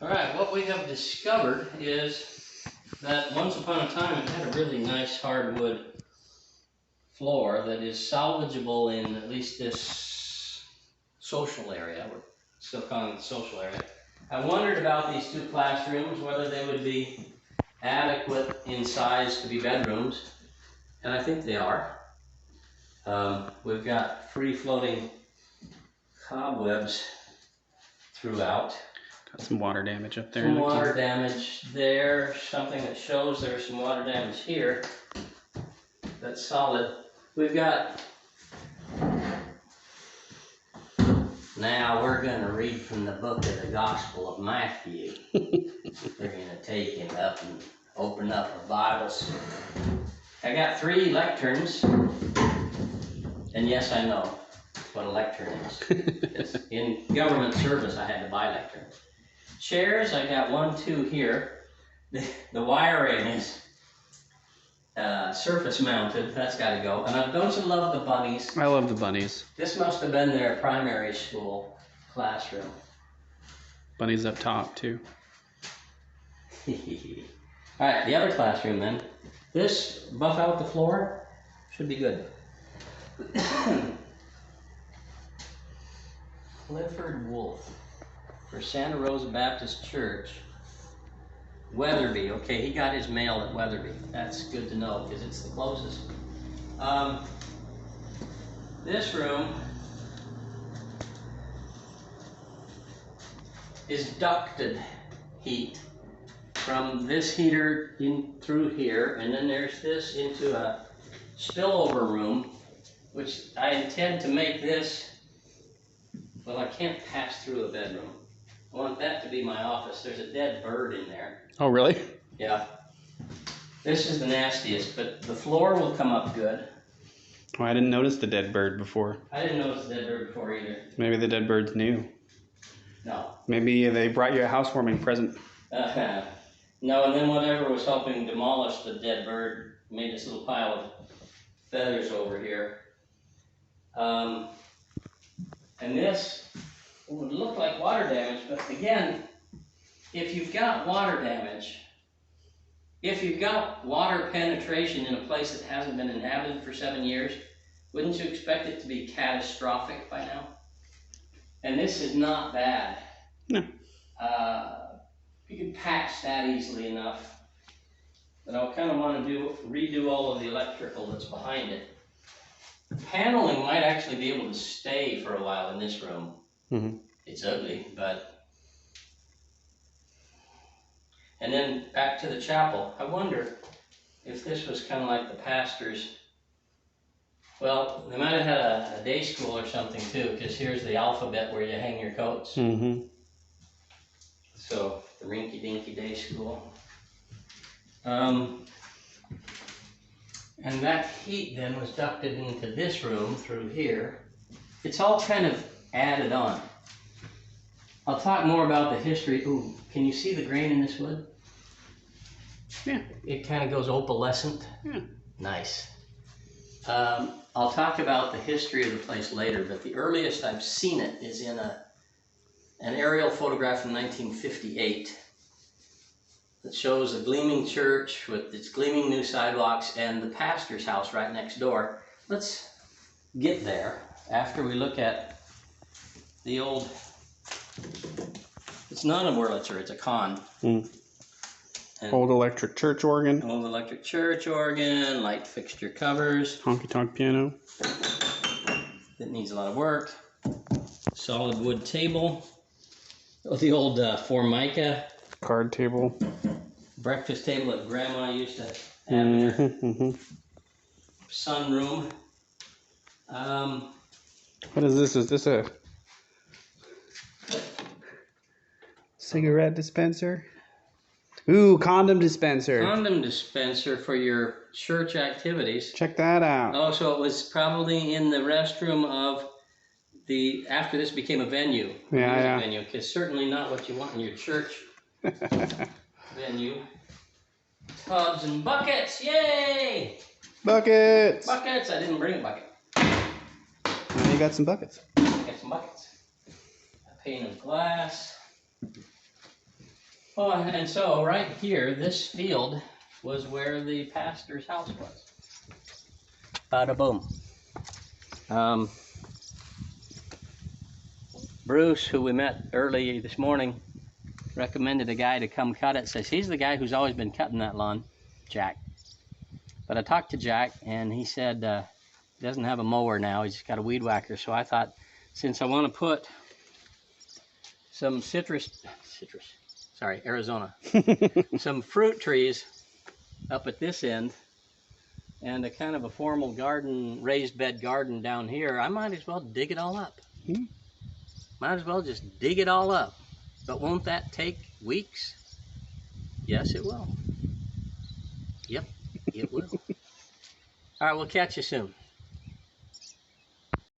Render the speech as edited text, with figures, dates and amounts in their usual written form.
All right, what we have discovered is that once upon a time it had a really nice hardwood floor that is salvageable in at least this social area. We're still calling it the social area. I wondered about these two classrooms, whether they would be adequate in size to be bedrooms, and I think they are. We've got free-floating cobwebs throughout. Got some water damage up there. Some water damage there, something that shows there's some water damage here. That's solid. We've got... Now we're going to read from the book of the Gospel of Matthew. We're going to take it up and open up our Bibles. I got 3 lecterns. And yes, I know what a lectern is. In government service, I had to buy lecterns. Chairs, I got 1, 2 here. The wiring is surface mounted. That's got to go. And don't you love the bunnies? I love the bunnies. This must have been their primary school classroom. Bunnies up top, too. All right, the other classroom then. This buff out the floor should be good. Clifford Wolf for Santa Rosa Baptist Church, Weatherby. Okay, he got his mail at Weatherby. That's good to know because it's the closest. This room is ducted heat from this heater in through here, and then there's this into a spillover room, which I intend to make this, well, I can't pass through a bedroom. I want that to be my office. There's a dead bird in there. Oh, really? Yeah. This is the nastiest, but the floor will come up good. Oh, I didn't notice the dead bird before. I didn't notice the dead bird before either. Maybe the dead bird's new. No. Maybe they brought you a housewarming present. No, and then whatever was helping demolish the dead bird made this little pile of feathers over here. And this would look like water damage, but again, if you've got water damage, if you've got water penetration in a place that hasn't been inhabited for 7 years, wouldn't you expect it to be catastrophic by now? And this is not bad. No. You can patch that easily enough, but I'll kind of want to redo all of the electrical that's behind it. The paneling might actually be able to stay for a while in this room. Mm-hmm. It's ugly, but... And then back to the chapel. I wonder if this was kind of like the pastor's... Well, they might have had a day school or something too, because here's the alphabet where you hang your coats. Mm-hmm. So, the rinky-dinky day school. And that heat then was ducted into this room through here. It's all kind of added on. I'll talk more about the history. Ooh, can you see the grain in this wood? Yeah. It kind of goes opalescent. Yeah. Nice. I'll talk about the history of the place later, but the earliest I've seen it is in an aerial photograph from 1958 that shows a gleaming church with its gleaming new sidewalks and the pastor's house right next door. Let's get there after we look at the old... It's not a Wurlitzer, it's a Kahn. Mm. Old electric church organ. Old electric church organ, light fixture covers. Honky-tonk piano. That needs a lot of work. Solid wood table. Oh, the old Formica. Card table. Breakfast table that Grandma used to have in her sunroom. What is this? Is this a cigarette dispenser? Ooh, condom dispenser. Condom dispenser for your church activities. Check that out. Oh, so it was probably in the restroom of the, after this became a venue. Yeah. Venue, because certainly not what you want in your church venue. Tubs and buckets, yay! Buckets! Buckets, I didn't bring a bucket. Now you got some buckets. I got some buckets. A pane of glass. Oh, and so right here, this field was where the pastor's house was. Bada boom. Bruce, who we met early this morning, recommended a guy to come cut it. Says he's the guy who's always been cutting that lawn, Jack. But I talked to Jack, and he said he doesn't have a mower now. He's just got a weed whacker. So I thought, since I want to put some Arizona, some fruit trees up at this end, and a kind of a formal garden, raised bed garden down here, I might as well dig it all up. Might as well just dig it all up. But won't that take weeks? Yes, it will. Yep, it will. All right, we'll catch you soon.